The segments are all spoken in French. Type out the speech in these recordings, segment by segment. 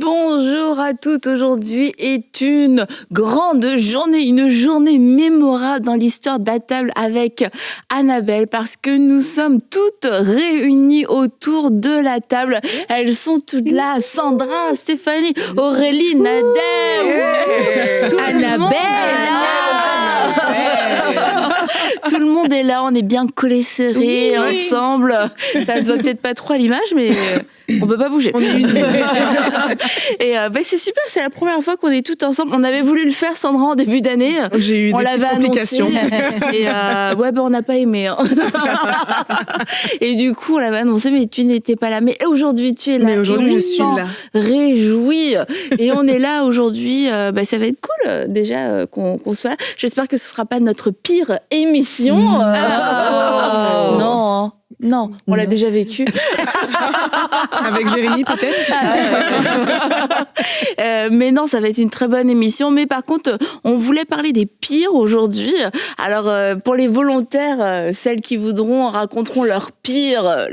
Bonjour à toutes, aujourd'hui est une grande journée, une journée mémorable dans l'histoire d'Atable avec Annabelle parce que nous sommes toutes réunies autour de la table. Elles sont toutes là, Sandra, Stéphanie, Aurélie, Nadège, Annabelle. Tout le monde est là, on est bien collés serrés ensemble. Ça se voit peut-être pas trop à l'image, mais on peut pas bouger. Et c'est super, c'est la première fois qu'on est toutes ensemble. On avait voulu le faire, Sandra, en début d'année. J'ai eu des petites complications. Et on n'a pas aimé. Hein. Et du coup, on l'avait annoncé, mais tu n'étais pas là. Mais aujourd'hui, tu es là. Mais aujourd'hui, je suis là. Réjouis. Et on est là aujourd'hui. Ça va être cool, déjà, qu'on soit là. J'espère que ce sera pas notre pire émission. Non, on l'a déjà vécu. Avec Jérémy, peut-être. Mais non, ça va être une très bonne émission. Mais par contre, on voulait parler des pires aujourd'hui. Alors, pour les volontaires, celles qui voudront raconteront leur pire.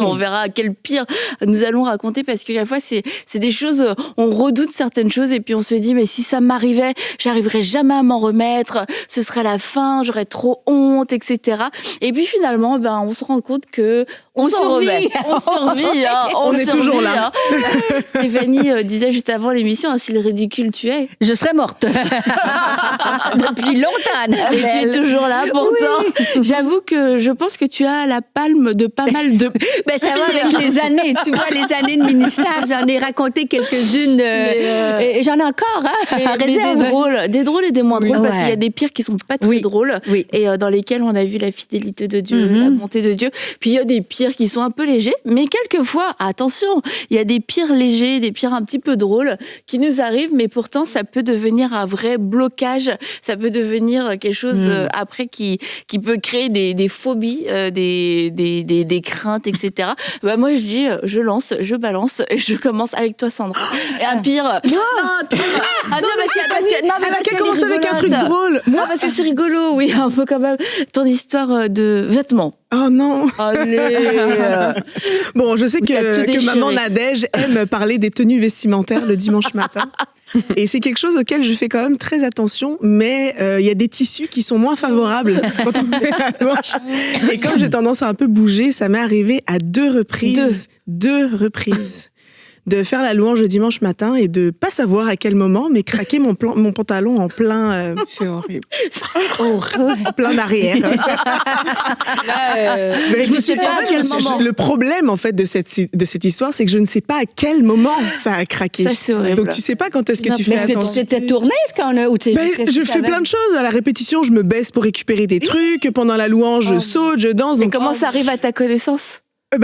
On verra quel pire nous allons raconter parce qu'à la fois, c'est des choses, on redoute certaines choses et puis on se dit, mais si ça m'arrivait, j'arriverais jamais à m'en remettre. Ce serait la fin, j'aurais trop honte, etc. Et puis finalement, on se rend compte que on survit. On est toujours là. Stéphanie disait juste avant l'émission, si le ridicule tuait, je serais morte. Depuis longtemps. Et tu es toujours là, pourtant. Oui. J'avoue que je pense que tu as la palme de pas mal de... ça va avec les années. Tu vois, les années de ministère, j'en ai raconté quelques-unes. Et j'en ai encore, mais des drôles et des moins drôles, parce qu'il y a des pires qui sont pas très drôles, et dans lesquels on a vu la fidélité de Dieu, la bonté de Dieu. Puis il y a des pires qui sont un peu légers, mais quelquefois, attention, il y a des pires légers, des pires un petit peu drôles qui nous arrivent, mais pourtant ça peut devenir un vrai blocage, ça peut devenir quelque chose après qui peut créer des phobies, des craintes, etc. Moi je dis, je lance, je balance, je commence avec toi Sandra. Et un pire... Elle a commencé avec un truc drôle. Moi, parce que c'est rigolo, oui, un peu quand même. Ton histoire de vêtements. Oh non. Allez. Bon, je sais que maman Nadège aime parler des tenues vestimentaires le dimanche matin. Et c'est quelque chose auquel je fais quand même très attention, mais il y a des tissus qui sont moins favorables quand on fait la louange. Et comme j'ai tendance à un peu bouger, ça m'est arrivé à deux reprises de faire la louange le dimanche matin et de pas savoir à quel moment, mais craquer mon pantalon en plein... c'est horrible. En plein arrière. Mais je ne sais pas à quel moment. Le problème, en fait, de cette histoire, c'est que je ne sais pas à quel moment ça a craqué. Ça, c'est horrible. Donc, tu sais pas quand est-ce que tu fais attention. Est-ce que tu t'étais tournée? Je fais plein de choses. À la répétition, je me baisse pour récupérer des trucs. Pendant la louange, je saute, je danse. Mais comment ça arrive à ta connaissance?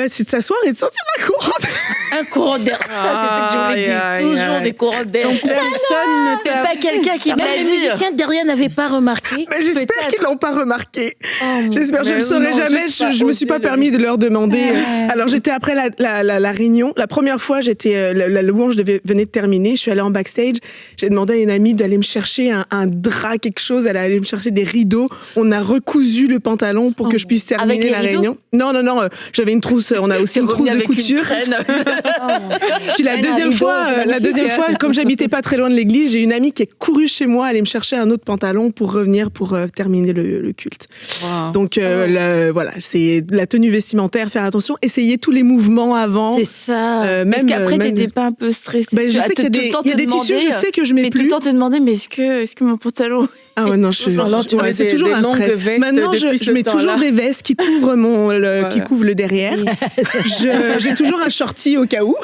C'est de s'asseoir et de sentir un courant d'air. Un courant d'air, ça, c'est ce que je voulais dire. Toujours des courants d'air. Donc, C'est pas quelqu'un qui me l'a Les dit. musiciens derrière n'avaient pas remarqué. Mais j'espère qu'ils l'ont pas remarqué. J'espère, je ne le non, saurai jamais. Je me suis pas permis de leur demander. Alors, j'étais après la réunion. La première fois, la louange venait de terminer. Je suis allée en backstage. J'ai demandé à une amie d'aller me chercher un drap, quelque chose. Elle allait me chercher des rideaux. On a recousu le pantalon pour que je puisse terminer la réunion. Non. J'avais une trousse. On a aussi une trousse de couture. Puis la deuxième fois, comme j'habitais pas très loin de l'église, j'ai une amie qui est courue chez moi aller me chercher un autre pantalon pour revenir pour terminer le culte. Wow. Donc voilà, c'est la tenue vestimentaire, faire attention, essayer tous les mouvements avant. C'est ça. Est-ce qu'après t'étais pas un peu stressée? Je sais qu'il y a des tissus, je sais que je mets plus. Mais tout le temps te demander, mais est-ce que mon pantalon... Ah ouais, non, c'est toujours un stress. Maintenant, je mets toujours des vestes qui couvrent qui couvrent le derrière. J'ai toujours un shorty au cas où.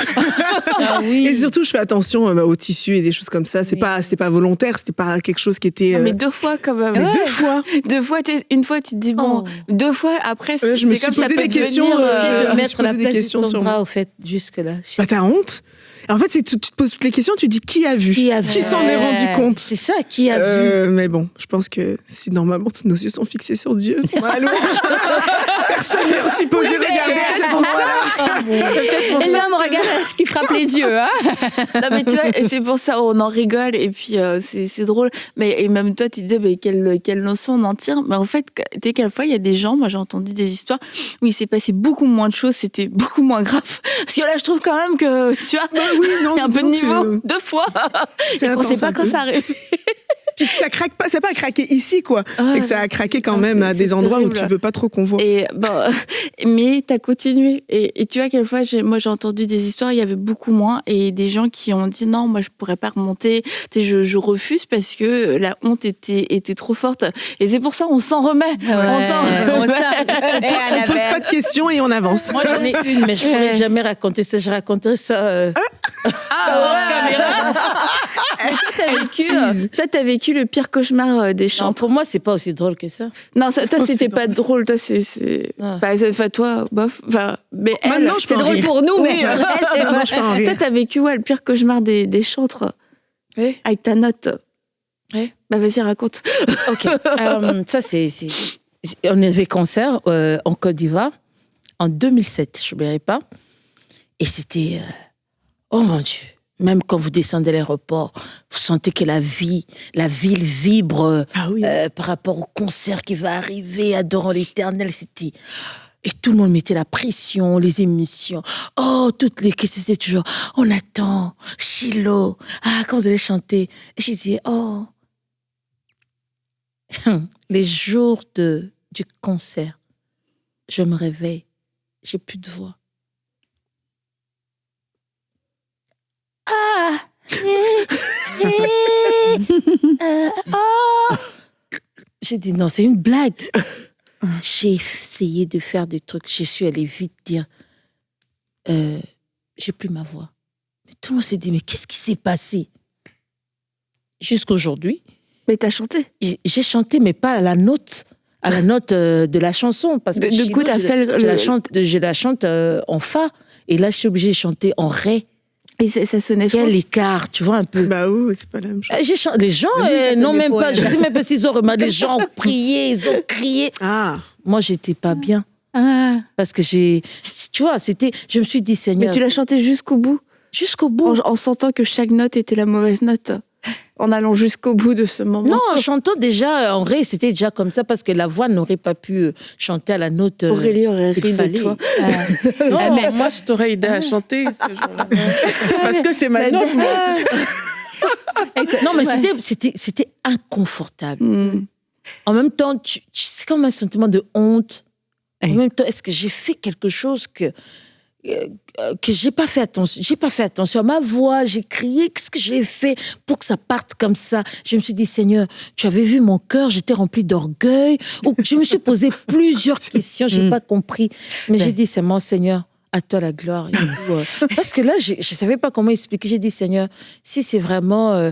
Et surtout, je fais attention aux tissus et des choses comme ça. C'était pas volontaire, c'était pas quelque chose qui était. Mais deux fois quand même. Mais deux fois. Une fois, tu te dis bon. Deux fois après, c'est je me suis comme ça posé des questions. De mettre la place de Sandra, au fait, jusque là. T'as honte? En fait, tu te poses toutes les questions, tu dis qui a vu? Qui s'en est rendu compte? C'est ça, qui a vu? Mais bon, je pense que si normalement tous nos yeux sont fixés sur Dieu, Personne n'est supposé regarder, c'est pour ça. Et là, on regarde ce qui frappe les yeux. Hein? Non, mais tu vois, c'est pour ça, on en rigole, et puis c'est drôle. Et même toi, tu disais, mais quelle leçon on en tire. Mais en fait, tu sais, quelquefois, il y a des gens, moi j'ai entendu des histoires où il s'est passé beaucoup moins de choses, c'était beaucoup moins grave. Parce que là, je trouve quand même que, tu vois, il y a un peu de niveau, 2 fois. Et qu'on ne sait pas quand ça arrive. Puis ça craque pas, c'est pas craqué ici, quoi. C'est que ça a craqué quand même à des endroits terrible. Où tu veux pas trop qu'on voit. Et mais t'as continué. Et tu vois, quelquefois, moi j'ai entendu des histoires, il y avait beaucoup moins, et des gens qui ont dit non, moi je pourrais pas remonter, je refuse parce que la honte était trop forte. Et c'est pour ça on s'en remet. On pose pas de questions et on avance. Moi j'en ai une, mais je pourrais jamais raconter ça. Je raconterai ça. Caméra. Toi, t'as vécu le pire cauchemar des chantres. Non, pour moi, c'est pas aussi drôle que ça. Non, toi, c'était pas drôle. Toi, toi, bof. Mais maintenant, c'est drôle pour nous, mais toi, t'as vécu le pire cauchemar des chantres. Oui. Avec ta note. Oui. Vas-y, raconte. Ok. Ça, c'est. On avait concert en Côte d'Ivoire en 2007, je n'oublierai pas. Et c'était. Oh mon Dieu. Même quand vous descendez à l'aéroport, vous sentez que la ville vibre par rapport au concert qui va arriver, adorant l'Éternel. C'était... Et tout le monde mettait la pression, les émissions. Oh, toutes les questions, c'était toujours, on attend, Shiloh, quand vous allez chanter. Et je disais, oh, les jours du concert, je me réveille, j'ai plus de voix. J'ai dit non, c'est une blague. J'ai essayé de faire des trucs. Je suis allée vite dire j'ai plus ma voix. Mais tout le monde s'est dit mais qu'est-ce qui s'est passé? Jusqu'aujourd'hui. Mais t'as chanté? J'ai chanté, mais pas à la note de la chanson, parce que du coup, je la chante en fa, et là je suis obligée de chanter en ré. Et ça sonnait fort. Quel écart, tu vois un peu. Bah oui, c'est pas la même chose. Les gens, non même pas, je sais même pas s'ils ont remarqué, les gens ont prié, ils ont crié. Moi, j'étais pas bien. Parce que tu vois, je me suis dit, Seigneur. Mais tu l'as chanté jusqu'au bout? Jusqu'au bout. En sentant que chaque note était la mauvaise note. En allant jusqu'au bout de ce moment. Non, en chantant déjà, en ré, c'était déjà comme ça, parce que la voix n'aurait pas pu chanter à la note. Aurélie aurait ri de toi. Non, mais moi, je t'aurais aidé à chanter ce jour-là. Parce que c'est ma note, moi. Non, mais c'était inconfortable. En même temps, c'est comme un sentiment de honte. En même temps, est-ce que j'ai fait quelque chose que j'ai pas fait attention à ma voix, j'ai crié, qu'est-ce que j'ai fait pour que ça parte comme ça? Je me suis dit, Seigneur, tu avais vu mon cœur, j'étais remplie d'orgueil. Je me suis posé plusieurs questions, j'ai pas compris. Mais j'ai dit, c'est mon Seigneur, à toi la gloire. Et tout, parce que là, je savais pas comment expliquer. J'ai dit, Seigneur, si c'est vraiment,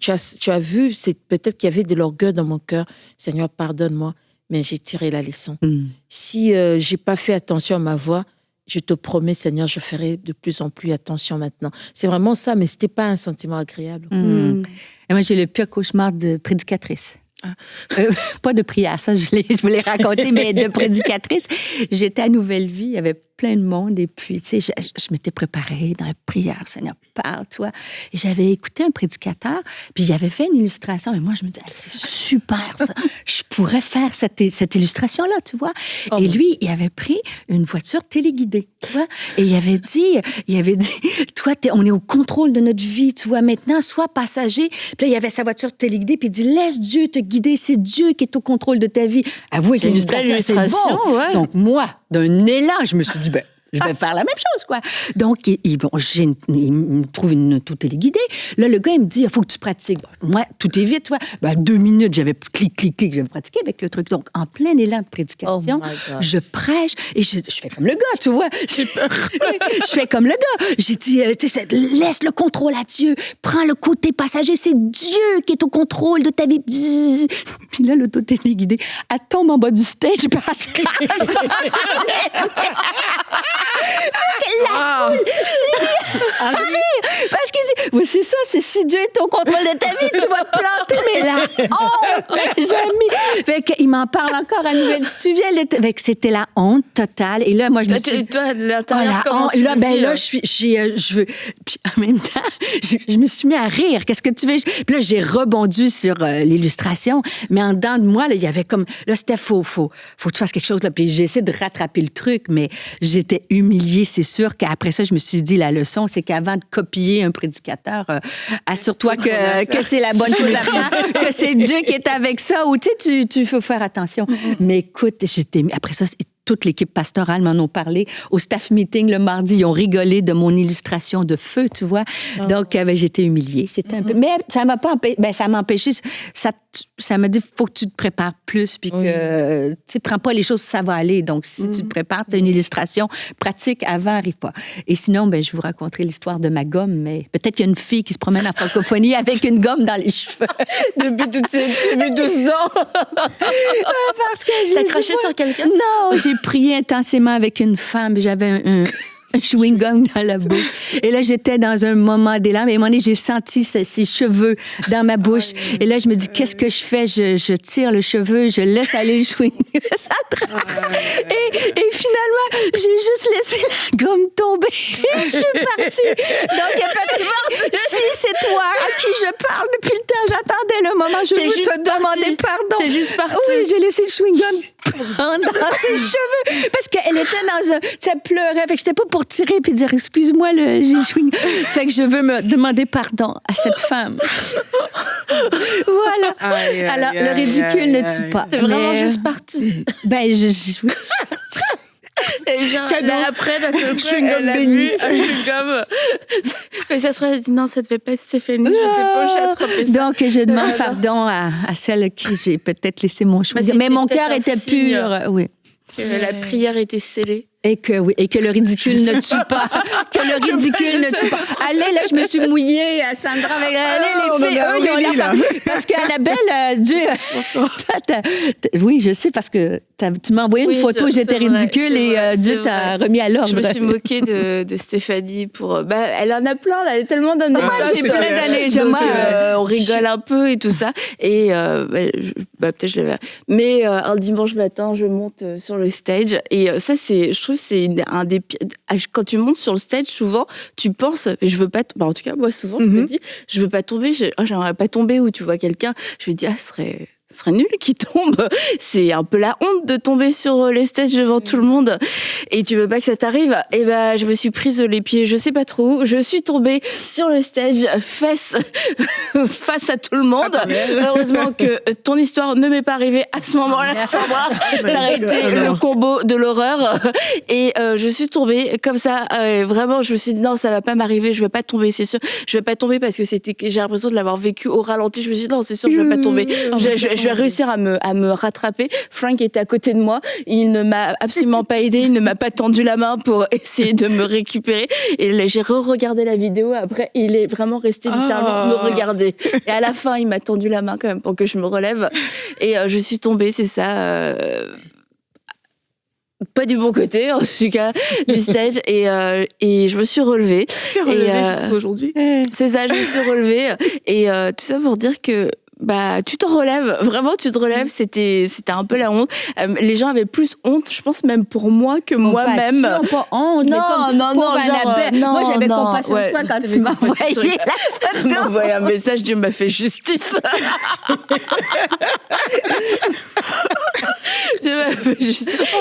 tu as vu, c'est peut-être qu'il y avait de l'orgueil dans mon cœur. Seigneur, pardonne-moi. Mais j'ai tiré la leçon. Si j'ai pas fait attention à ma voix, je te promets, Seigneur, je ferai de plus en plus attention maintenant. C'est vraiment ça, mais c'était pas un sentiment agréable. Et moi, j'ai le pire cauchemar de prédicatrice. Pas de prière, ça, je voulais raconter, mais de prédicatrice. J'étais à Nouvelle Vie, il y avait plein de monde, et puis, tu sais, je m'étais préparée dans la prière, Seigneur, parle-toi. Et j'avais écouté un prédicateur, puis il avait fait une illustration, et moi, je me disais, c'est super, ça. Je pourrais faire cette illustration-là, tu vois. Et lui, il avait pris une voiture téléguidée, tu vois, et il avait dit, toi, on est au contrôle de notre vie, tu vois, maintenant, sois passager. Puis là, il y avait sa voiture téléguidée, puis il dit, laisse Dieu te guider, c'est Dieu qui est au contrôle de ta vie. Avouez que l'illustration, c'est bon. Ouais. Donc, moi, d'un élan, je me suis dit, je vais faire la même chose, quoi. Donc, il me trouve une auto téléguidée. Là, le gars, il me dit, il faut que tu pratiques. Moi, tout est vite, tu vois. 2 minutes, j'avais clic, j'avais pratiqué avec le truc. Donc, en plein élan de prédication, je prêche et je fais comme le gars, tu vois. Je fais comme le gars. J'ai dit, laisse le contrôle à Dieu. Prends le côté passager. C'est Dieu qui est au contrôle de ta vie. Bzzz. Puis là, l'auto téléguidée, elle tombe en bas du stage parce que La foule, parce qu'il dit, oui, c'est ça, c'est si Dieu est au contrôle de ta vie, tu vas te planter, mais la honte, mes amis. Fait qu'il m'en parle encore à Nouvelle, si tu viens, fait que c'était la honte totale. Et là, moi, je me suis... Toi, de l'intérieur, comment tu là, le vis, là, je veux... Puis en même temps, je me suis mis à rire. Qu'est-ce que tu veux? Puis là, j'ai rebondi sur l'illustration, mais en dedans de moi, là, il y avait comme... Là, c'était faut que tu fasses quelque chose, là. Puis j'ai essayé de rattraper le truc, mais j'étais humiliée. C'est sûr qu'après ça, je me suis dit, la leçon, c'est qu'avant de copier un prédicateur, assure-toi que c'est la bonne chose à faire, que c'est Dieu qui est avec ça, ou tu sais, tu faut faire attention. Mais écoute, après ça, toute l'équipe pastorale m'en ont parlé. Au staff meeting le mardi, ils ont rigolé de mon illustration de feu, tu vois. Donc, j'étais humiliée. J'étais un peu... Mais ça m'a pas empêché... ça m'a empêché... Ça m'a dit, faut que tu te prépares plus, puis que tu sais, prends pas les choses, ça va aller. Donc, si tu te prépares, tu as une illustration pratique avant, arrive pas. Et sinon, je vous raconterai l'histoire de ma gomme, mais peut-être qu'il y a une fille qui se promène en francophonie avec une gomme dans les cheveux. Depuis 12 ans. Parce que t'as craché sur quelqu'un? Non, j'ai prié intensément avec une femme. J'avais un chewing-gum dans la bouche. Et là, j'étais dans un moment d'élan. Et à un moment donné, j'ai senti ses cheveux dans ma bouche. Et là, je me dis, qu'est-ce que je fais? Je tire le cheveu, je laisse aller le chewing. Ça et finalement, j'ai juste laissé la gomme tomber. Je suis partie. Donc, il y a Patrick, si c'est toi à qui je parle depuis le temps, j'attendais le moment. Je veux te demander pardon. T'es juste partie. Oui, j'ai laissé le chewing-gum prendre dans ses cheveux. Parce qu'elle était dans un... Elle pleurait. Fait que j'étais pas pour tirer puis dire excuse-moi, j'ai le chewing. Fait que je veux me demader pardon à cette femme. Voilà. Alors, le ridicule ne tue pas. T'es vraiment juste partie. Je suis partie. Et genre, là, après, d'un seul coup, elle a vu un chewing-gum. Mais ça serait dit, non, ça devait pas être Stéphanie, je sais pas, j'ai attrapé ça. Donc, je demande pardon à celle à qui j'ai peut-être laissé mon chewing-gum. Mais mon cœur était pur. Oui. Que la prière était scellée. Et que le ridicule ne tue pas. Que le ridicule ne tue pas. Allez, là, je me suis mouillée à Sandra. Allez, les filles, eux, ils ont l'air... Parce qu'Annabelle, Dieu... Oui, je sais, parce que tu m'as envoyé une photo, j'étais ridicule, et Dieu t'a remis à l'ordre. Je me suis moquée de Stéphanie pour... elle en a plein, là, elle a tellement d'années. Moi, j'ai plein d'années. On rigole un peu et tout ça. Et peut-être je l'avais... Mais un dimanche matin, je monte sur le stage. Et ça, je trouve c'est un des pires. Quand tu montes sur le stage, souvent, tu penses, je veux pas. En tout cas, moi, souvent, je me dis, je veux pas tomber. J'aimerais pas tomber où tu vois quelqu'un. Je me dis, ce serait nul qu'il tombe. C'est un peu la honte de tomber sur le stage devant tout le monde. Et tu veux pas que ça t'arrive. Et je me suis prise les pieds, je sais pas trop où. Je suis tombée sur le stage, face à tout le monde. Heureusement que ton histoire ne m'est pas arrivée à ce moment-là, Sandra. Ça aurait été le combo de l'horreur. Et je suis tombée comme ça. Vraiment, je me suis dit, non, ça va pas m'arriver. Je vais pas tomber, c'est sûr. Je vais pas tomber parce que j'ai l'impression de l'avoir vécu au ralenti. Je me suis dit, non, c'est sûr, je vais pas tomber. Je vais réussir à me rattraper. Frank était à côté de moi. Il ne m'a absolument pas aidé. Il ne m'a pas tendu la main pour essayer de me récupérer. Et j'ai re-regardé la vidéo. Après, il est vraiment resté littéralement me regarder. Et à la fin, il m'a tendu la main quand même pour que je me relève. Et je suis tombée, c'est ça. Pas du bon côté, en tout cas, du stage. Et je me suis relevée. Jusqu'aujourd'hui. C'est ça, je me suis relevée. Et tout ça pour dire que tu t'en relèves, vraiment tu te relèves, c'était un peu la honte. Les gens avaient plus honte, je pense même pour moi que moi-même. Pas honte, non, moi j'avais compassion de toi quand tu m'as envoyé la photo. Tu m'as envoyé un message, Dieu m'a fait justice.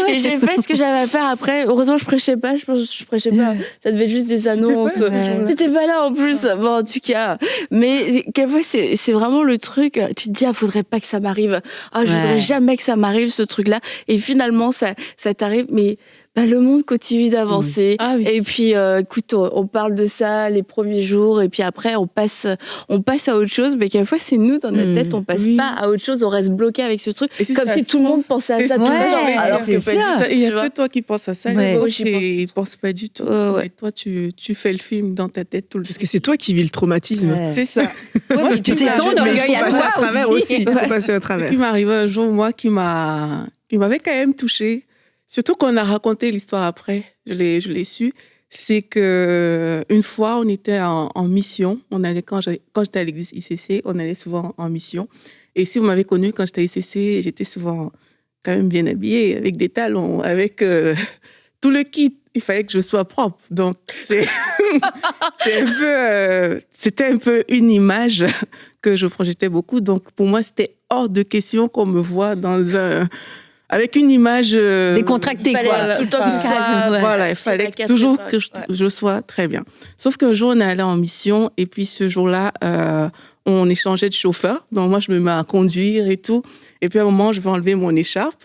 Et j'ai fait ce que j'avais à faire après. Heureusement, je prêchais pas. Je pense que je prêchais pas. Ça devait être juste des annonces. T'étais pas là en plus. Bon, en tout cas. Mais quelquefois, c'est vraiment le truc. Tu te dis, faudrait pas que ça m'arrive. Je voudrais jamais que ça m'arrive, ce truc-là. Et finalement, ça t'arrive. Mais le monde continue d'avancer. Oui. Et puis, écoute, on parle de ça les premiers jours, et puis après, on passe à autre chose. Mais quelquefois, c'est nous, dans notre tête, on passe pas à autre chose, on reste bloqué avec ce truc, comme si tout le monde pensait à ça. Alors que pas du tout. Il y a que toi qui penses à ça, les autres, ils pensent pas du tout. Et toi, tu fais le film dans ta tête tout le temps. Parce que c'est toi qui vis le traumatisme. C'est ça. Moi, c'est ton orgueil à toi aussi. Il faut passer au travers. Ce qui m'est arrivé un jour, moi, qui m'avait quand même touchée, Surtout qu'on a raconté l'histoire après, je l'ai su. C'est que une fois, on était en mission. On allait, quand j'étais à l'église ICC, on allait souvent en mission. Et si vous m'avez connue quand j'étais à ICC, j'étais souvent quand même bien habillée, avec des talons, avec tout le kit. Il fallait que je sois propre. Donc, c'était un peu une image que je projetais beaucoup. Donc, pour moi, c'était hors de question qu'on me voit avec une image décontractée, quoi. Tout le temps, il fallait toujours que je sois très bien. Sauf qu'un jour, on est allé en mission et puis ce jour-là, on échangeait de chauffeur. Donc moi, je me mets à conduire et tout. Et puis à un moment, je vais enlever mon écharpe.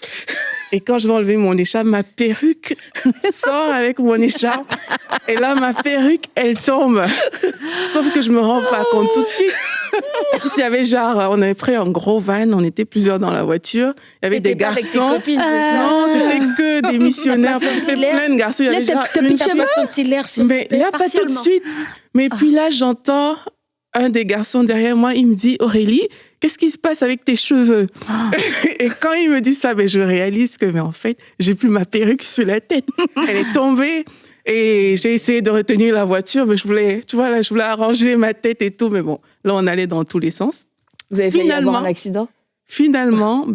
Et quand je vais enlever mon écharpe, ma perruque sort avec mon écharpe. Et là, ma perruque, elle tombe. Sauf que je me rends pas compte tout de suite. Il y avait on avait pris un gros van, on était plusieurs dans la voiture. Il y avait des garçons. Avec tes copines, non, c'était que des missionnaires. C'était plein de garçons. Il y avait mais là, pas tout de suite. Mais puis là, j'entends un des garçons derrière moi, il me dit, Aurélie, qu'est-ce qui se passe avec tes cheveux? Et quand il me dit ça, je réalise que, mais en fait, j'ai plus ma perruque sur la tête. Elle est tombée. Et j'ai essayé de retenir la voiture, mais je voulais arranger ma tête et tout. Mais bon, là, on allait dans tous les sens. Vous avez failli avoir un accident? Finalement,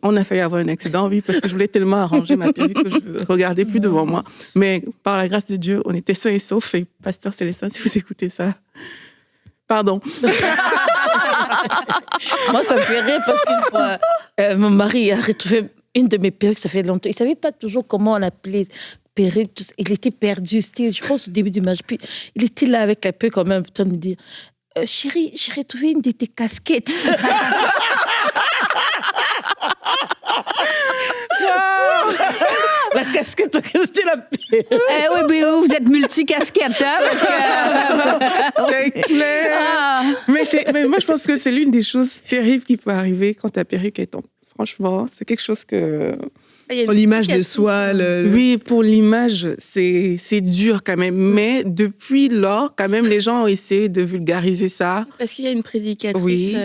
on a failli avoir un accident, oui, parce que je voulais tellement arranger ma perruque que je ne regardais plus devant moi. Mais par la grâce de Dieu, on était sains et saufs. Et Pasteur Célestin, si vous écoutez ça, pardon. Moi, ça me fait rire parce qu'une fois, mon mari a retrouvé une de mes perruques, ça fait longtemps. Il ne savait pas toujours comment on appelait perruque. Il était perdu, je pense, au début du match. Puis, il était là avec la perruque en même temps de me dire, chérie, j'ai retrouvé une de tes casquettes. La casquette, c'était la perruque. Oui, mais vous êtes multicasquette, hein? C'est clair. Mais moi, je pense que c'est l'une des choses terribles qui peut arriver quand ta perruque est tombée. Franchement, c'est quelque chose que... Pour l'image de soi. Oui, pour l'image, c'est dur quand même. Mais depuis lors, quand même, les gens ont essayé de vulgariser ça. Parce qu'il y a une prédicatrice,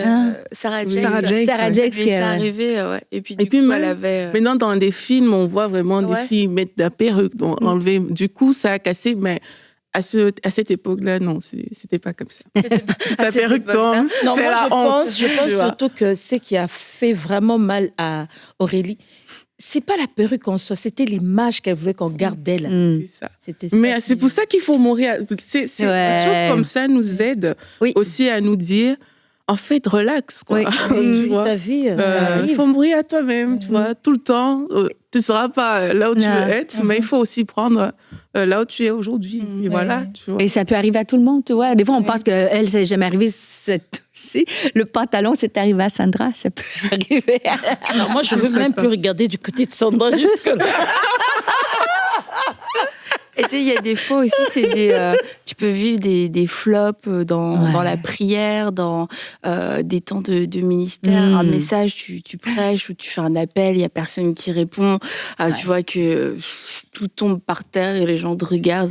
Sarah Jakes, qui est arrivée. Et puis, coup, elle avait... Maintenant, dans des films, on voit vraiment des filles mettre de la perruque, donc enlever. Du coup, ça a cassé, mais... À cette époque-là, non, c'était pas comme ça. Ta perruque tombe, non, c'est la honte. Je pense surtout que ce qui a fait vraiment mal à Aurélie, c'est pas la perruque en soi, c'était l'image qu'elle voulait qu'on garde d'elle. C'est ça. Mais c'est pour ça qu'il faut mourir. Des choses comme ça nous aident aussi à nous dire, en fait, relax, quoi. Tu vois, ta vie. Il faut mourir à toi-même, tu vois, tout le temps. Tu seras pas là où tu veux être, mais il faut aussi prendre là où tu es aujourd'hui. Et voilà, tu vois. Et ça peut arriver à tout le monde, tu vois. Des fois, on pense qu'elle, c'est jamais arrivé. Le pantalon, c'est arrivé à Sandra, ça peut arriver. Non, moi, je veux même plus regarder du côté de Sandra jusque-là. Et tu sais, il y a des fois aussi, tu peux vivre des flops dans la prière, dans des temps de ministère. Un message, tu prêches ou tu fais un appel, il n'y a personne qui répond. Tu vois que tout tombe par terre et les gens te regardent.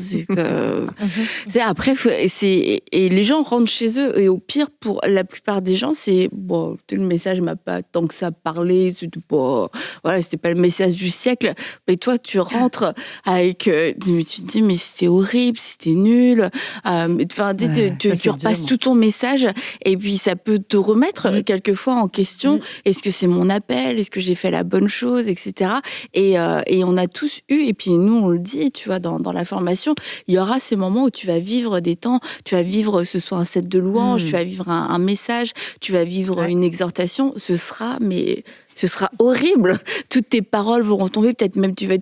Après, et les gens rentrent chez eux. Et au pire, pour la plupart des gens, c'est bon, le message m'a pas tant que ça parlé. C'était pas le message du siècle. Mais toi, tu rentres avec... tu te dis, mais c'était horrible, c'était nul. Tu repasses tout ton message et puis ça peut te remettre quelquefois en question. Est-ce que c'est mon appel? Est-ce que j'ai fait la bonne chose, etc. Et on a tous eu, et puis nous, on le dit, tu vois, dans la formation, il y aura ces moments où tu vas vivre des temps, tu vas vivre, ce soit un set de louanges, tu vas vivre un message, tu vas vivre une exhortation. Ce sera horrible. Toutes tes paroles vont retomber. Peut-être même tu vas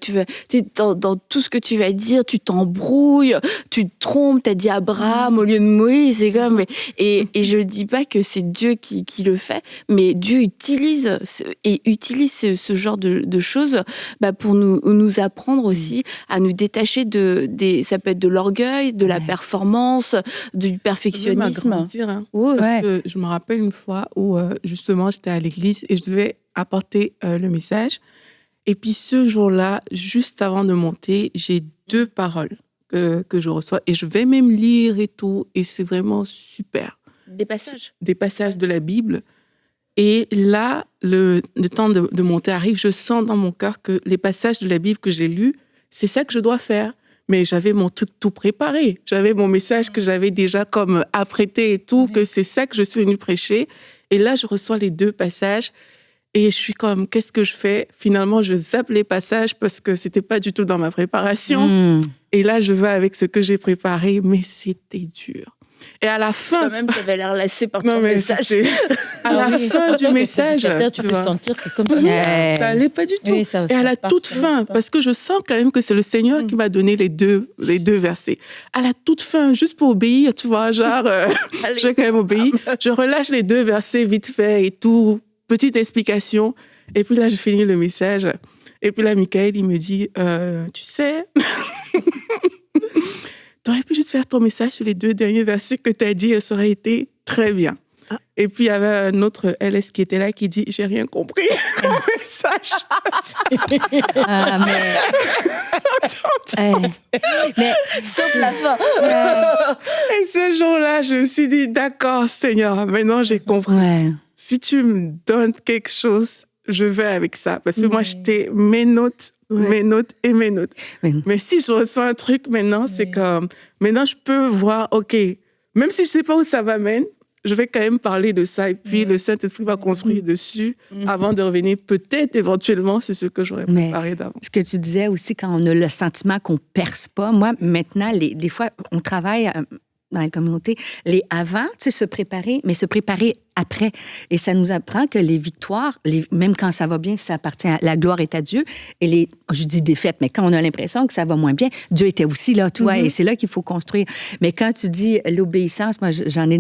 dans tout ce que tu vas dire, tu t'embrouilles, tu te trompes. T'as dit Abraham au lieu de Moïse. C'est comme et je dis pas que c'est Dieu qui le fait, mais Dieu utilise ce genre de choses pour nous apprendre aussi à nous détacher ça peut être de l'orgueil, de la performance, du perfectionnisme. Parce que je me rappelle une fois où justement j'étais à l'église et je devais apporter le message. Et puis ce jour-là, juste avant de monter, j'ai 2 paroles que je reçois et je vais même lire et tout. Et c'est vraiment super. Des passages. Des passages de la Bible. Et là, le temps de monter arrive, je sens dans mon cœur que les passages de la Bible que j'ai lus, c'est ça que je dois faire. Mais j'avais mon truc tout préparé. J'avais mon message que j'avais déjà comme apprêté et tout, que c'est ça que je suis venue prêcher. Et là, je reçois les 2 passages et je suis comme, qu'est-ce que je fais? Finalement, je zappe les passages parce que c'était pas du tout dans ma préparation. Et là, je vais avec ce que j'ai préparé, mais c'était dur. Et à la fin... Toi-même, tu avais l'air lassé par ton message. À la fin du message... Tu peux sentir que comme ça... Ça allait pas du tout. Oui, et à la toute fin, parce que je sens quand même que c'est le Seigneur qui m'a donné les deux versets. À la toute fin, juste pour obéir, tu vois, genre, je vais quand même obéir. Je relâche les 2 versets vite fait et tout, petite explication. Et puis là, je finis le message. Et puis là, Michael, il me dit, tu sais... Tu aurais pu juste faire ton message sur les 2 derniers versets que tu as dit, ça aurait été très bien. Ah. Et puis, il y avait un autre LS qui était là qui dit « J'ai rien compris au message. » mais sauf la fin. Et ce jour-là, je me suis dit « D'accord, Seigneur, maintenant j'ai compris. Ouais. Si tu me donnes quelque chose, je vais avec ça. » Parce que moi, j'étais mes notes. Mes notes. Oui. Mais si je reçois un truc maintenant, c'est comme... Maintenant, je peux voir, OK, même si je ne sais pas où ça m'amène, je vais quand même parler de ça. Et puis, le Saint-Esprit va construire dessus avant de revenir peut-être éventuellement sur ce que j'aurais préparé d'avant. Ce que tu disais aussi, quand on a le sentiment qu'on ne perce pas, moi, maintenant, des fois, on travaille dans la communauté, les avant, tu sais, se préparer, mais se préparer après. Et ça nous apprend que les victoires, même quand ça va bien, ça appartient à la gloire est à Dieu. Et je dis défaites, mais quand on a l'impression que ça va moins bien, Dieu était aussi là, toi, et c'est là qu'il faut construire. Mais quand tu dis l'obéissance, moi, j'en ai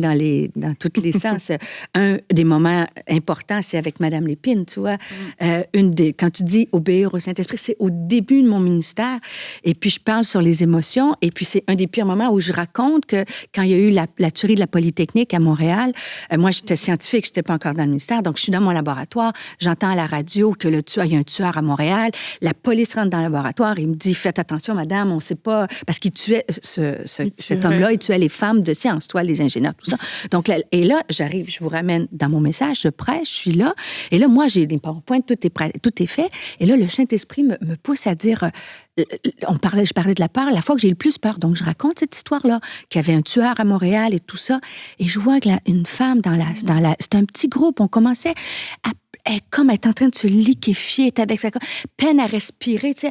dans tous les sens. Un des moments importants, c'est avec Madame Lépine, tu vois. Quand tu dis obéir au Saint-Esprit, c'est au début de mon ministère. Et puis, je parle sur les émotions. Et puis, c'est un des pires moments où je raconte que quand il y a eu la tuerie de la Polytechnique à Montréal, moi, j'étais scientifique, je n'étais pas encore dans le ministère, donc je suis dans mon laboratoire, j'entends à la radio que il y a un tueur à Montréal, la police rentre dans le laboratoire, il me dit « Faites attention, madame, on ne sait pas... » Parce qu'il tuait, cet homme-là, il tuait les femmes de science, toi, les ingénieurs, tout ça. Donc, et là, j'arrive, je vous ramène dans mon message, je prêche, je suis là, et là, moi, j'ai des PowerPoint, tout est fait, et là, le Saint-Esprit me pousse à dire... je parlais de la fois que j'ai le plus peur. Donc, je raconte cette histoire-là, qu'il y avait un tueur à Montréal et tout ça. Et je vois que une femme c'était un petit groupe, on commençait à comme être en train de se liquéfier, être avec sa peine à respirer, tu sais,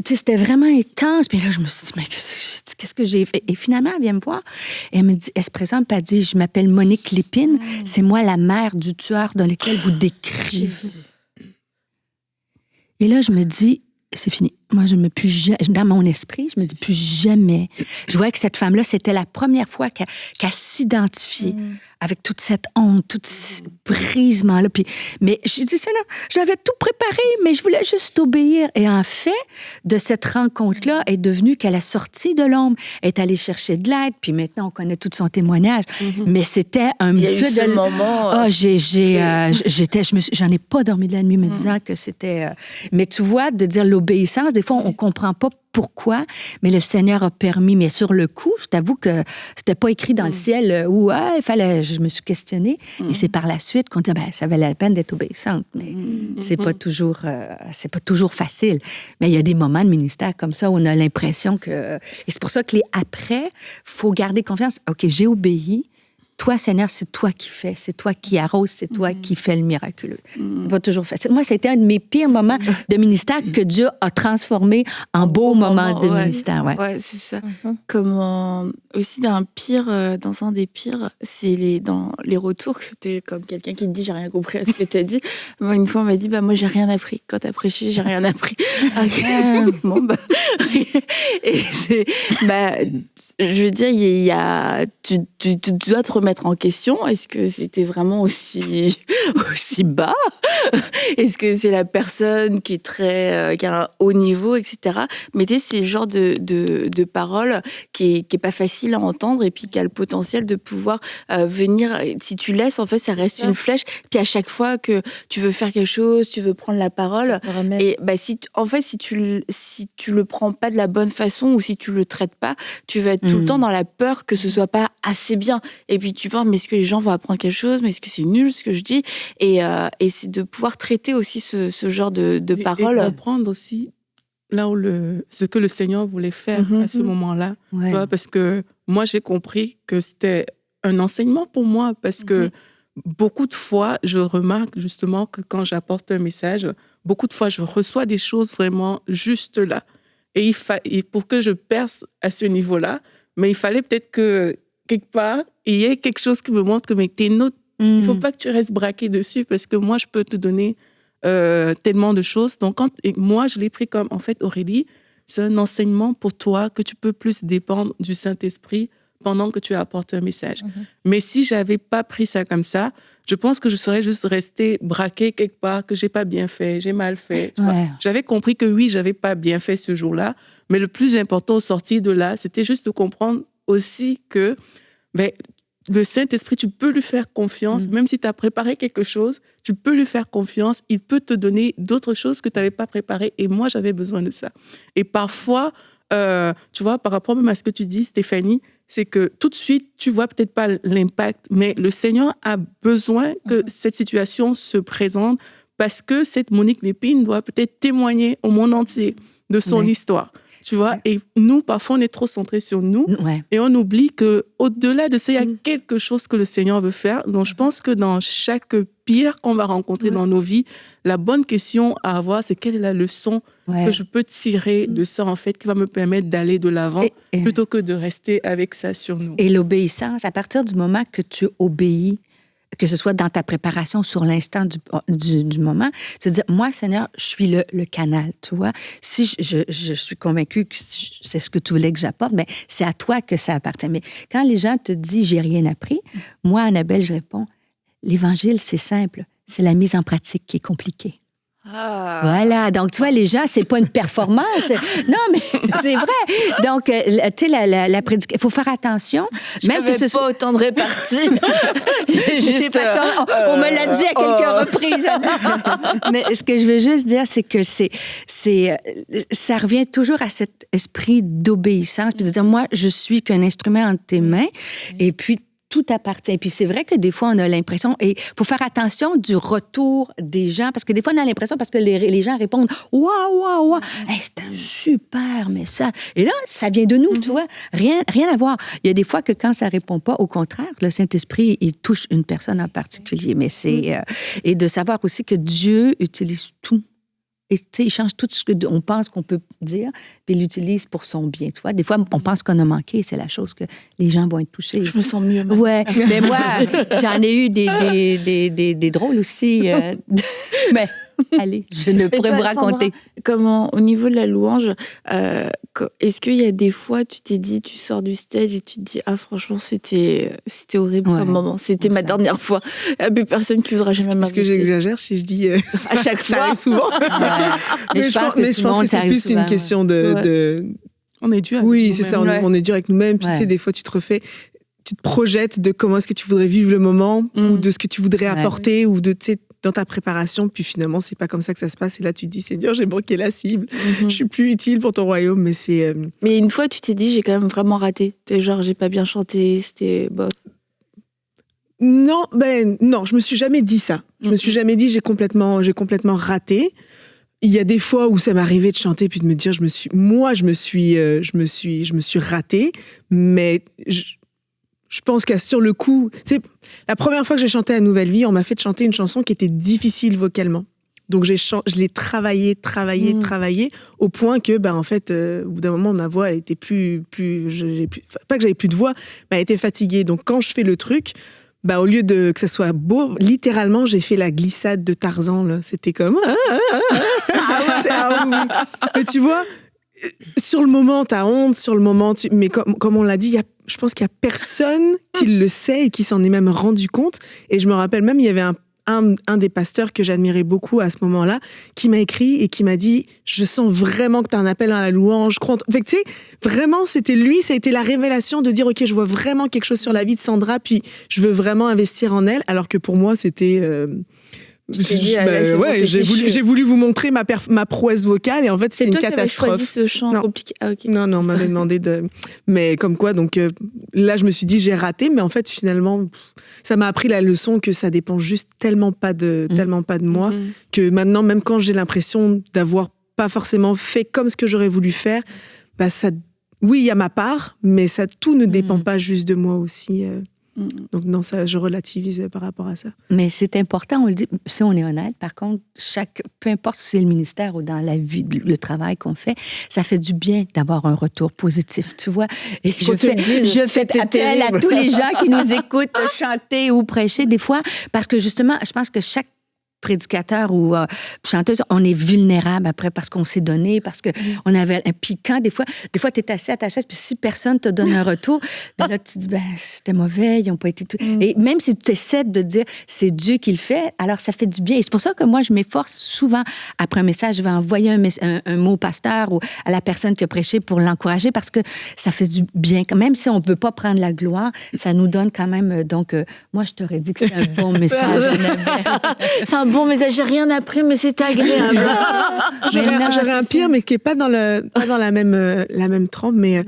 c'était vraiment intense. Puis là, je me suis dit, mais qu'est-ce que j'ai fait? Et finalement, elle vient me voir et elle se présente et elle dit, je m'appelle Monique Lépine, c'est moi la mère du tueur dans lequel vous décrivez. Et là, je me dis, c'est fini. Moi, je me dans mon esprit, je me dis plus jamais. Je voyais que cette femme-là, c'était la première fois qu'elle s'identifiait avec toute cette honte, tout ce brisement-là. Mais j'ai dit, Seigneur, j'avais tout préparé, mais je voulais juste obéir. Et en fait, de cette rencontre-là, est devenu qu'elle a sorti de l'ombre, est allée chercher de l'aide, puis maintenant, on connaît tout son témoignage. Mais c'était un mutuel de moment. J'en ai pas dormi de la nuit me disant que c'était... Mais tu vois, de dire l'obéissance, des fois, on comprend pas pourquoi, mais le Seigneur a permis. Mais sur le coup, je t'avoue que c'était pas écrit dans le ciel où il fallait. Je me suis questionnée. Et c'est par la suite qu'on dit ça valait la peine d'être obéissante. Mais c'est pas toujours facile. Mais il y a des moments de ministère comme ça où on a l'impression que. Et c'est pour ça que les après, faut garder confiance. OK, j'ai obéi. Toi, Seigneur, c'est toi qui fais, c'est toi qui arrose, c'est toi qui fais le miraculeux. C'est pas toujours facile. Moi, c'était un de mes pires moments de ministère que Dieu a transformé en beau moment de ministère. Ouais, c'est ça. Comme aussi dans un des pires, c'est dans les retours que t'es comme quelqu'un qui te dit j'ai rien compris à ce que t'as dit. Moi, une fois, on m'a dit moi j'ai rien appris. Quand t'as prêché, j'ai rien appris. Et c'est je veux dire, il y a tu dois te remettre en question. Est-ce que c'était vraiment aussi bas? Est-ce que c'est la personne qui est qui a un haut niveau, etc. Mais tu sais, c'est le genre de parole qui est pas facile à entendre et puis qui a le potentiel de pouvoir venir. Si tu laisses, en fait, ça reste une flèche. Puis à chaque fois que tu veux faire quelque chose, tu veux prendre la parole, et si tu le prends pas de la bonne façon ou si tu le traites pas, tu vas être tout le temps dans la peur que ce soit pas assez bien. Et puis tu penses, mais est-ce que les gens vont apprendre quelque chose? Mais est-ce que c'est nul ce que je dis? Et c'est de pouvoir traiter aussi ce genre de paroles. Et comprendre aussi là où ce que le Seigneur voulait faire à ce moment-là. Tu vois, parce que moi, j'ai compris que c'était un enseignement pour moi, parce que beaucoup de fois, je remarque justement que quand j'apporte un message, beaucoup de fois, je reçois des choses vraiment juste là. Et pour que je perce à ce niveau-là, mais il fallait peut-être que, quelque part, il y ait quelque chose qui me montre que mais t'es une autre. Il ne faut pas que tu restes braqué dessus, parce que moi, je peux te donner tellement de choses. Donc, moi, je l'ai pris comme, en fait, Aurélie, c'est un enseignement pour toi que tu peux plus dépendre du Saint-Esprit pendant que tu apportes un message. Mais si je n'avais pas pris ça comme ça, je pense que je serais juste restée braquée quelque part, que je n'ai pas bien fait, j'ai mal fait. Tu vois. J'avais compris que oui, je n'avais pas bien fait ce jour-là, mais le plus important au sortir de là, c'était juste de comprendre aussi que le Saint-Esprit, tu peux lui faire confiance, même si tu as préparé quelque chose, tu peux lui faire confiance, il peut te donner d'autres choses que tu n'avais pas préparées, et moi, j'avais besoin de ça. Et parfois, tu vois, par rapport même à ce que tu dis, Stéphanie, c'est que tout de suite, tu vois peut-être pas l'impact, mais le Seigneur a besoin que cette situation se présente, parce que cette Monique Lépine doit peut-être témoigner au monde entier de son histoire. Tu vois, et nous, parfois, on est trop centrés sur nous et on oublie qu'au-delà de ça, il y a quelque chose que le Seigneur veut faire. Donc, je pense que dans chaque pierre qu'on va rencontrer dans nos vies, la bonne question à avoir, c'est quelle est la leçon que je peux tirer de ça, en fait, qui va me permettre d'aller de l'avant plutôt que de rester avec ça sur nous. Et l'obéissance, à partir du moment que tu obéis, que ce soit dans ta préparation sur l'instant du moment, c'est de dire, moi, Seigneur, je suis le canal, tu vois. Si je suis convaincue que c'est ce que tu voulais que j'apporte, bien, c'est à toi que ça appartient. Mais quand les gens te disent, j'ai rien appris, moi, Annabelle, je réponds, l'Évangile, c'est simple. C'est la mise en pratique qui est compliquée. Voilà, donc tu vois, les gens, c'est pas une performance. Non, mais c'est vrai. Donc, tu sais, la prédication, il faut faire attention. Même que ce soit autant de réparties. C'est parce qu'on me l'a dit à quelques reprises. Mais ce que je veux juste dire, c'est que ça revient toujours à cet esprit d'obéissance, puis de dire, moi, je suis qu'un instrument entre tes mains, et puis tout appartient. Et puis c'est vrai que des fois, on a l'impression, et il faut faire attention du retour des gens, parce que des fois, on a l'impression, parce que les gens répondent « Waouh, hey, c'est un super message ». Et là, ça vient de nous, tu vois. Rien à voir. Il y a des fois que quand ça répond pas, au contraire, le Saint-Esprit, il touche une personne en particulier. Mais c'est... et de savoir aussi que Dieu utilise tout. Et tu sais, il change tout ce qu'on pense qu'on peut dire, puis il l'utilise pour son bien. Tu vois, des fois, on pense qu'on a manqué, c'est la chose que les gens vont être touchés. Je me sens mieux. Même. Ouais, mais moi, j'en ai eu des drôles aussi. Mais allez, je ne pourrais vous raconter. Sandra, comment, au niveau de la louange, est-ce qu'il y a des fois, tu t'es dit, tu sors du stage et tu te dis, ah franchement, c'était horrible comme moment, c'était ma dernière fois. Il n'y a plus personne qui voudra jamais m'inviter. Est-ce que j'exagère si je dis à chaque fois? Ça arrive souvent. Mais je pense que c'est plus souvent, une question de... On est dur avec nous-mêmes. Oui, c'est ça, on est dur avec nous-mêmes. Puis tu sais, des fois, tu te projettes de comment est-ce que tu voudrais vivre le moment ou de ce que tu voudrais apporter ou de, tu sais, dans ta préparation, puis finalement, c'est pas comme ça que ça se passe. Et là, tu te dis, Seigneur, j'ai manqué la cible. Je suis plus utile pour ton royaume, mais c'est... Mais une fois, tu t'es dit, j'ai quand même vraiment raté. T'es genre, j'ai pas bien chanté, c'était bof. Non, je me suis jamais dit ça. Je me suis jamais dit, j'ai complètement raté. Il y a des fois où ça m'arrivait de chanter puis de me dire, je me suis ratée, mais je pense qu'à sur le coup, tu sais, la première fois que j'ai chanté à Nouvelle Vie, on m'a fait chanter une chanson qui était difficile vocalement. Donc je l'ai travaillé au point que en fait au bout d'un moment ma voix elle était plus pas que j'avais plus de voix, mais elle était fatiguée. Donc quand je fais le truc, au lieu de que ça soit beau, littéralement j'ai fait la glissade de Tarzan là, c'était comme Mais tu vois, sur le moment t'as honte, sur le moment mais comme on l'a dit, je pense qu'il y a personne qui le sait et qui s'en est même rendu compte. Et je me rappelle même, il y avait un des pasteurs que j'admirais beaucoup à ce moment-là, qui m'a écrit et qui m'a dit « Je sens vraiment que tu as un appel à la louange. » Fait que tu sais, vraiment, c'était lui, ça a été la révélation de dire « Ok, je vois vraiment quelque chose sur la vie de Sandra, puis je veux vraiment investir en elle. » Alors que pour moi, c'était... J'ai voulu vous montrer ma prouesse vocale et en fait, c'est une catastrophe. C'est toi qui avais choisi ce chant compliqué. Ah, okay. Non, on m'avait demandé de... Mais comme quoi, donc là, je me suis dit, j'ai raté, mais en fait, finalement, ça m'a appris la leçon que ça dépend juste tellement pas de moi, que maintenant, même quand j'ai l'impression d'avoir pas forcément fait comme ce que j'aurais voulu faire, bah ça... Oui, il y a ma part, mais tout ne dépend pas juste de moi aussi. Donc non, ça, je relativise par rapport à ça. Mais c'est important, on le dit, si on est honnête, par contre, peu importe si c'est le ministère ou dans la vie, le travail qu'on fait, ça fait du bien d'avoir un retour positif, tu vois. Et je fais appel à tous les gens qui nous écoutent chanter ou prêcher des fois, parce que justement, je pense que chaque prédicateur ou chanteuse, on est vulnérable après parce qu'on s'est donné, parce qu'on avait un piquant. Des fois, tu es assis à ta chaise, puis si personne te donne un retour, ben là, tu te dis, c'était mauvais, ils n'ont pas été tout. Et même si tu essaies de dire, c'est Dieu qui le fait, alors ça fait du bien. Et c'est pour ça que moi, je m'efforce souvent, après un message, je vais envoyer un mot au pasteur ou à la personne qui a prêché pour l'encourager, parce que ça fait du bien. Même si on ne veut pas prendre la gloire, ça nous donne quand même... Donc, moi, je t'aurais dit que c'était un bon message. C'est un bon message, j'ai rien appris, mais c'est agréable. J'aurais un pire, mais qui n'est pas dans la même trempe, mais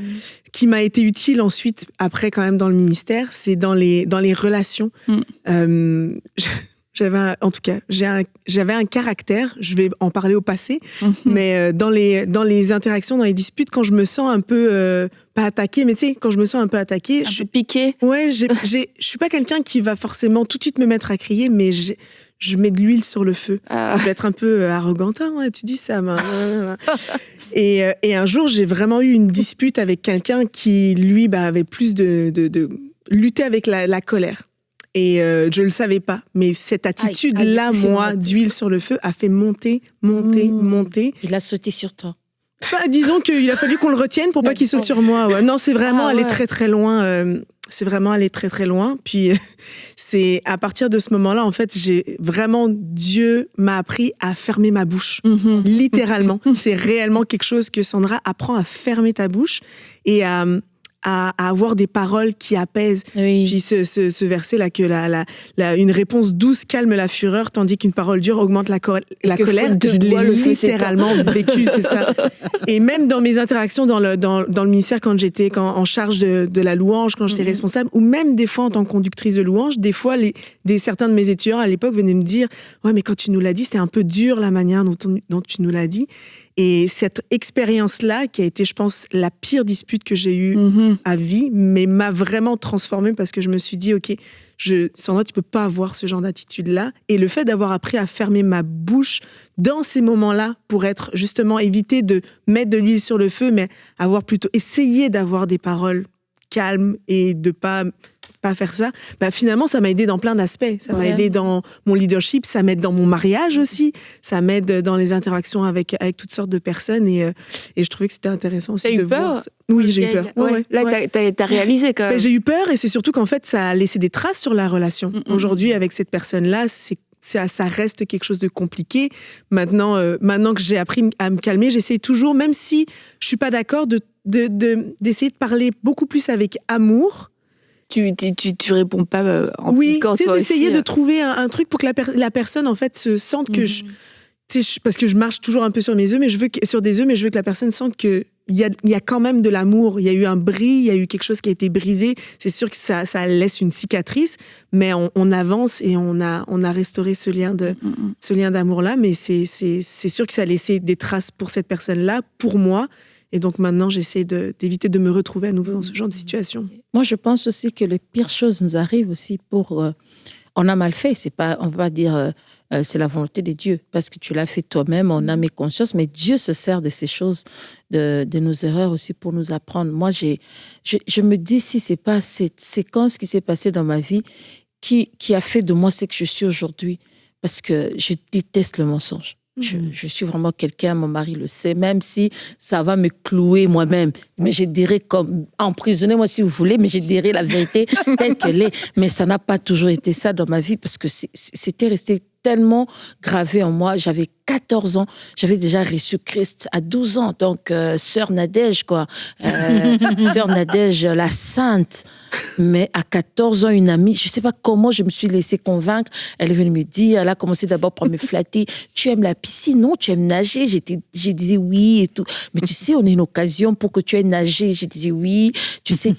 qui m'a été utile ensuite, après quand même dans le ministère, c'est dans les relations. J'avais un caractère, je vais en parler au passé, mais dans les interactions, dans les disputes, quand je me sens un peu, pas attaquée, mais tu sais, quand je me sens un peu attaquée... Un peu piquée. Ouais, je suis pas quelqu'un qui va forcément tout de suite me mettre à crier, mais je mets de l'huile sur le feu. Je vais être un peu arrogante, hein, ouais, tu dis ça. Et un jour, j'ai vraiment eu une dispute avec quelqu'un qui, lui, avait plus de lutter avec la colère. Et je le savais pas. Mais cette attitude-là, d'huile sur le feu, a fait monter. Il a sauté sur toi. Disons qu'il a fallu qu'on le retienne pour pas qu'il saute sur moi. Ouais. Non, c'est vraiment aller très, très loin. C'est vraiment aller très, très loin. Puis, c'est à partir de ce moment-là, en fait, Dieu m'a appris à fermer ma bouche. Littéralement. C'est réellement quelque chose que Sandra apprend à fermer ta bouche et à avoir des paroles qui apaisent. Oui. Puis ce verset-là, que une réponse douce calme la fureur, tandis qu'une parole dure augmente la colère. Je l'ai littéralement vécu, c'est ça. Et même dans mes interactions dans le ministère, quand j'étais en charge de la louange, quand j'étais responsable, ou même des fois en tant que conductrice de louange, des fois, certains de mes étudiants à l'époque venaient me dire « Ouais, mais quand tu nous l'as dit, c'était un peu dur la manière dont tu nous l'as dit. » Et cette expérience-là, qui a été, je pense, la pire dispute que j'ai eue à vie, mais m'a vraiment transformée parce que je me suis dit, OK, Sandra, tu peux pas avoir ce genre d'attitude-là. Et le fait d'avoir appris à fermer ma bouche dans ces moments-là pour éviter de mettre de l'huile sur le feu, mais essayer d'avoir des paroles calmes et de pas faire ça, finalement, ça m'a aidé dans plein d'aspects. Ça m'a aidé dans mon leadership, ça m'aide dans mon mariage aussi, ça m'aide dans les interactions avec toutes sortes de personnes et je trouvais que c'était intéressant aussi de voir. Oui, j'ai eu peur. Là, t'as réalisé quand même. J'ai eu peur et c'est surtout qu'en fait, ça a laissé des traces sur la relation. Aujourd'hui, avec cette personne-là, ça reste quelque chose de compliqué. Maintenant que j'ai appris à me calmer, j'essaie toujours, même si je suis pas d'accord, d'essayer de parler beaucoup plus avec amour. Tu réponds pas en piquant, toi aussi. D'essayer de trouver un truc pour que la personne, en fait, se sente que parce que je marche toujours un peu sur des œufs, mais je veux que la personne sente qu'il y a quand même de l'amour. Il y a eu un bris, il y a eu quelque chose qui a été brisé. C'est sûr que ça laisse une cicatrice, mais on avance et on a restauré ce lien d'amour-là. Mais c'est sûr que ça a laissé des traces pour cette personne-là, pour moi. Et donc maintenant, j'essaie d'éviter de me retrouver à nouveau dans ce genre de situation. Moi, je pense aussi que les pires choses nous arrivent aussi on a mal fait. On ne va pas dire c'est la volonté de Dieu, parce que tu l'as fait toi-même, en âme et conscience, mais Dieu se sert de ces choses, de nos erreurs aussi pour nous apprendre. Moi, je me dis si ce n'est pas cette séquence qui s'est passée dans ma vie qui a fait de moi ce que je suis aujourd'hui, parce que je déteste le mensonge. Je suis vraiment quelqu'un, mon mari le sait, même si ça va me clouer moi-même. Mais je dirais comme, emprisonnez-moi si vous voulez, mais je dirais la vérité telle qu'elle est. Mais ça n'a pas toujours été ça dans ma vie parce que c'était resté tellement gravé en moi. J'avais 14 ans, j'avais déjà reçu Christ à 12 ans. Donc, sœur Nadège, quoi. Sœur Nadège, la sainte. Mais à 14 ans, une amie, je sais pas comment je me suis laissée convaincre. Elle est venue me dire, elle a commencé d'abord par me flatter. Tu aimes la piscine? Non, tu aimes nager? Je disais oui et tout. Mais tu sais, on a une occasion pour que tu aies nagé. Je disais oui. Tu sais,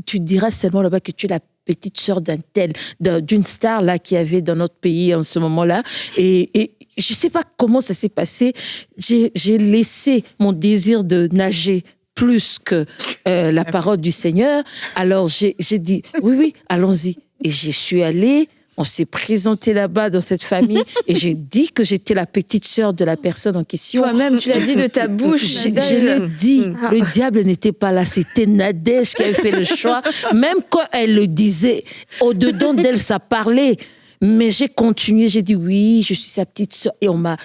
tu diras seulement là-bas que tu es la petite sœur d'une star là qui avait dans notre pays en ce moment-là. Et je sais pas comment ça s'est passé. J'ai laissé mon désir de nager plus que la parole du Seigneur. Alors j'ai dit oui, allons-y. Et j'y suis allée. On s'est présenté là-bas dans cette famille et j'ai dit que j'étais la petite sœur de la personne en question. Toi-même, tu l'as dit de ta bouche. Je l'ai dit. Le diable n'était pas là. C'était Nadège qui avait fait le choix. Même quand elle le disait, au-dedans d'elle, ça parlait. Mais j'ai continué, j'ai dit oui, je suis sa petite sœur. Et on m'a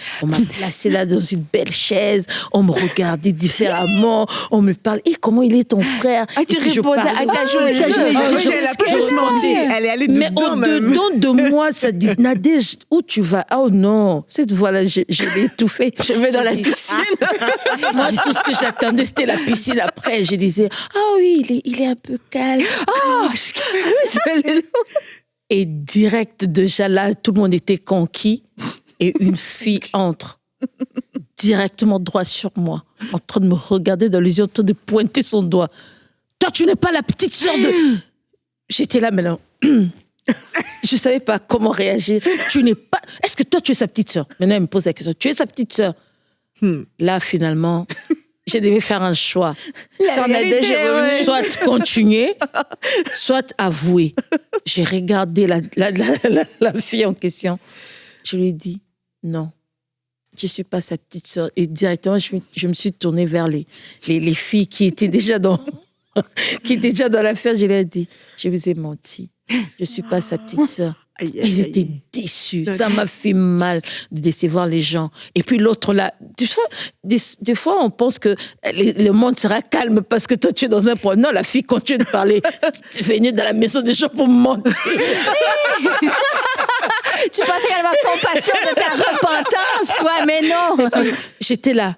placée là dans une belle chaise. On me regardait différemment. On me parlait. Et comment il est ton frère? Ah, tu répondais à ta jouée. Elle a pas juste menti. Elle est allée dedans. Mais au-dedans de moi, ça dit Nadège, où tu vas? Oh non, cette voix-là, je l'ai étouffée. Je vais dans la piscine. Moi, tout ce que j'attendais, c'était la piscine après. Je disais, oui, il est un peu calme. Et direct, déjà là, tout le monde était conquis. Et une fille entre directement droit sur moi, en train de me regarder dans les yeux, en train de pointer son doigt. Toi, tu n'es pas la petite sœur de... J'étais là, maintenant. Je savais pas comment réagir. Tu n'es pas... Est-ce que toi, tu es sa petite sœur? Maintenant, elle me pose la question. Tu es sa petite sœur? Là, finalement... Je devais faire un choix. Soit continuer, soit avouer. J'ai regardé la fille en question. Je lui ai dit, non, je ne suis pas sa petite sœur. Et directement, je me suis tournée vers les filles qui étaient déjà dans l'affaire. Je leur ai dit, je vous ai menti. Je ne suis pas sa petite sœur. Ils étaient déçus. Ça m'a fait mal de décevoir les gens. Et puis l'autre là, des fois on pense que le monde sera calme parce que toi tu es dans un point. Non, la fille continue de parler. Tu es venue dans la maison des gens pour me mentir. Tu pensais qu'elle avait compassion de ta repentance, toi, mais non. J'étais là,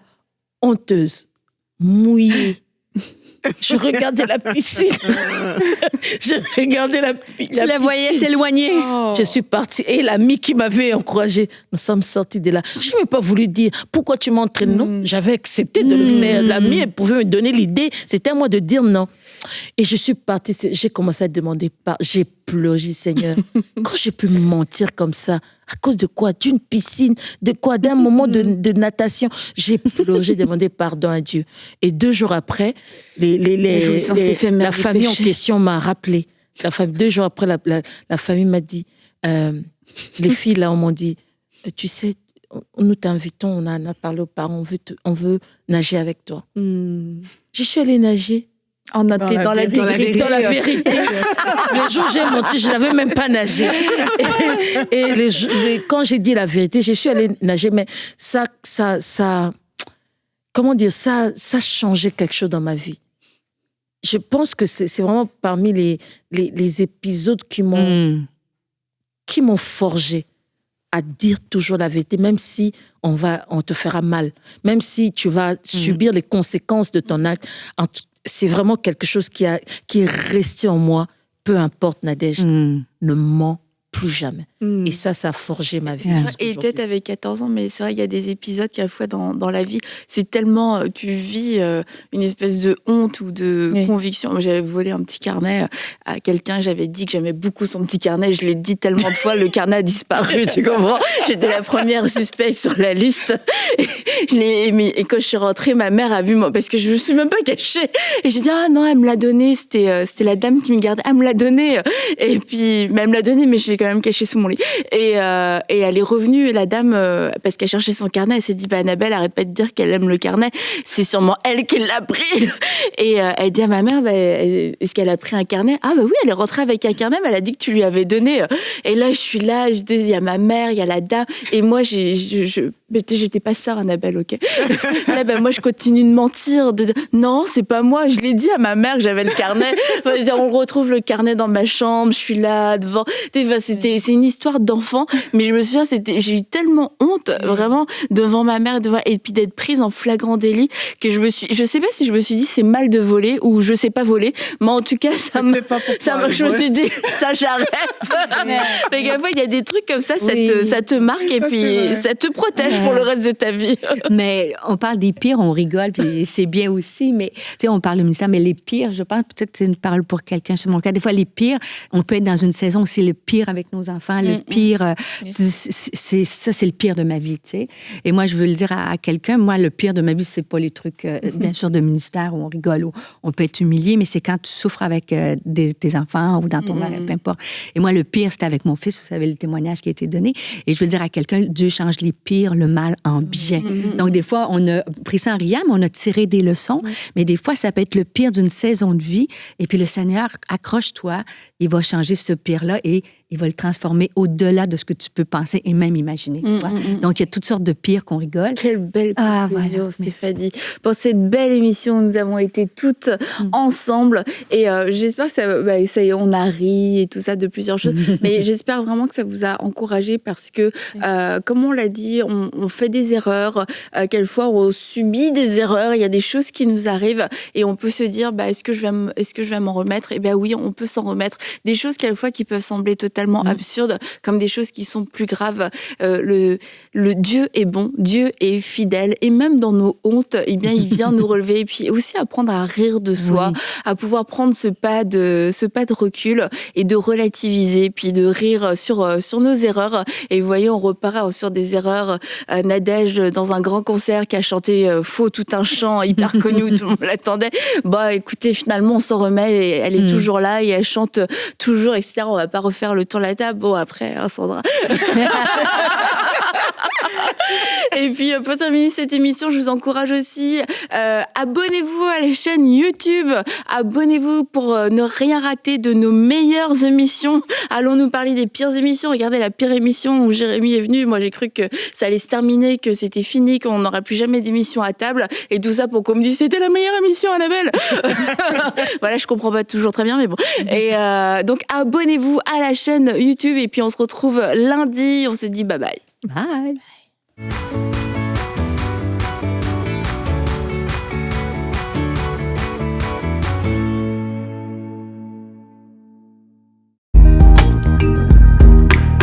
honteuse, mouillée. Je regardais la piscine. Tu la voyais s'éloigner. Je suis partie. Et l'ami qui m'avait encouragée, nous sommes sortis de là. Je n'ai même pas voulu dire pourquoi tu m'entraînes. Non, j'avais accepté de le faire. L'ami, elle pouvait me donner l'idée. C'était à moi de dire non. Et je suis partie. J'ai commencé à demander pardon. J'ai pleuré, Seigneur. Quand j'ai pu me mentir comme ça, à cause de quoi? D'une piscine? De quoi? D'un moment de natation? J'ai pleuré, j'ai demandé pardon à Dieu. Et 2 jours après, la famille en question m'a rappelé. 2 jours après, la famille m'a dit, les filles là, on m'a dit, tu sais, nous t'invitons, on en a parlé aux parents, on veut nager avec toi. Je suis allée nager. On était dans la vérité. Le jour où j'ai menti, je n'avais même pas nagé. Et quand j'ai dit la vérité, je suis allée nager, mais ça comment dire, ça changeait quelque chose dans ma vie. Je pense que c'est vraiment parmi les épisodes qui m'ont forgé à dire toujours la vérité, même si on te fera mal, même si tu vas subir les conséquences de ton acte. C'est vraiment quelque chose qui est resté en moi. Peu importe, Nadège, ne mens plus jamais. Et ça a forgé ma vie. Et peut-être avec 14 ans, mais c'est vrai qu'il y a des épisodes qui, à la fois dans la vie, c'est tellement... Tu vis une espèce de honte ou de conviction. Moi, j'avais volé un petit carnet à quelqu'un, j'avais dit que j'aimais beaucoup son petit carnet, je l'ai dit tellement de fois, le carnet a disparu, tu comprends? J'étais la première suspecte sur la liste. Et quand je suis rentrée, ma mère a vu, parce que je me suis même pas cachée. Et j'ai dit, ah non, elle me l'a donné, c'était la dame qui me gardait, elle me l'a donné. Et puis, elle me l'a donné, mais je l'ai quand même caché sous mon lit. Et elle est revenue, la dame, parce qu'elle cherchait son carnet, elle s'est dit, Annabelle, arrête pas de dire qu'elle aime le carnet, c'est sûrement elle qui l'a pris. Et elle dit à ma mère, est-ce qu'elle a pris un carnet? Ah oui, elle est rentrée avec un carnet, mais elle a dit que tu lui avais donné. Et là, je suis là, il y a ma mère, il y a la dame, et moi, j'étais pas sœur, Annabelle, ok. Là, moi, je continue de mentir, de dire, non, c'est pas moi, je l'ai dit à ma mère que j'avais le carnet. On retrouve le carnet dans ma chambre, je suis là, devant. C'est une histoire d'enfant, mais je me souviens, j'ai eu tellement honte, vraiment, devant ma mère, et puis d'être prise en flagrant délit, que je sais pas si je me suis dit, c'est mal de voler, ou je sais pas voler, mais en tout cas, je me suis dit, ça, j'arrête. Mais quelquefois, il y a des trucs comme ça, ça te marque, et puis ça te protège pour le reste de ta vie. Mais on parle des pires, on rigole, puis c'est bien aussi, mais tu sais, on parle de ministère, mais les pires, je pense, peut-être que c'est une parole pour quelqu'un, c'est mon cas. Des fois, les pires, on peut être dans une saison où c'est le pire avec nos enfants, le pire, c'est le pire de ma vie, tu sais. Et moi, je veux le dire à quelqu'un, moi, le pire de ma vie, c'est pas les trucs, bien sûr, de ministère où on rigole, où on peut être humilié, mais c'est quand tu souffres avec des enfants ou dans ton mari, peu importe. Et moi, le pire, c'était avec mon fils, vous savez, le témoignage qui a été donné. Et je veux dire à quelqu'un, Dieu change les pires, le mal en bien. Donc, des fois, on a pris ça en riant, mais on a tiré des leçons. Mais des fois, ça peut être le pire d'une saison de vie. Et puis, le Seigneur, accroche-toi, il va changer ce pire-là et il va le transformer au-delà de ce que tu peux penser et même imaginer. Tu vois? Donc, il y a toutes sortes de pires qu'on rigole. Quelle belle conclusion, Stéphanie. Pour cette belle émission, nous avons été toutes ensemble. Et j'espère que ça y est, on a ri et tout ça de plusieurs choses. Mais j'espère vraiment que ça vous a encouragé parce que, comme on l'a dit, on fait des erreurs. Quelquefois, on subit des erreurs. Il y a des choses qui nous arrivent et on peut se dire, est-ce que je vais m'en remettre? Et oui, on peut s'en remettre. Des choses, quelquefois, qui peuvent sembler totalement absurdes, comme des choses qui sont plus graves. Le Dieu est bon, Dieu est fidèle, et même dans nos hontes, il vient nous relever, et puis aussi apprendre à rire de soi, à pouvoir prendre ce pas de recul et de relativiser, puis de rire sur nos erreurs. Et vous voyez, on repart sur des erreurs. Nadège, dans un grand concert, qui a chanté faux tout un chant hyper connu où tout le monde l'attendait. Écoutez, finalement, on s'en remet, et elle est toujours là, et elle chante toujours, etc. On va pas refaire le tour de la table. Bon, après, Sandra. Et puis, pour terminer cette émission, je vous encourage aussi, abonnez-vous à la chaîne YouTube. Abonnez-vous pour ne rien rater de nos meilleures émissions. Allons nous parler des pires émissions. Regardez la pire émission où Jérémy est venu. Moi, j'ai cru que ça allait se terminer, que c'était fini, qu'on n'aurait plus jamais d'émission à table. Et tout ça pour qu'on me dise c'était la meilleure émission, Annabelle. Voilà, je comprends pas toujours très bien, mais bon. Et donc, abonnez-vous à la chaîne YouTube. Et puis, on se retrouve lundi. On se dit bye bye. Bye.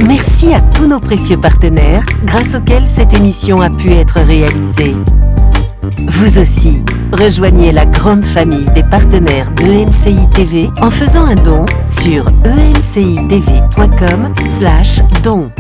Merci à tous nos précieux partenaires, grâce auxquels cette émission a pu être réalisée. Vous aussi, rejoignez la grande famille des partenaires de EMCI TV en faisant un don sur emcitv.com/don.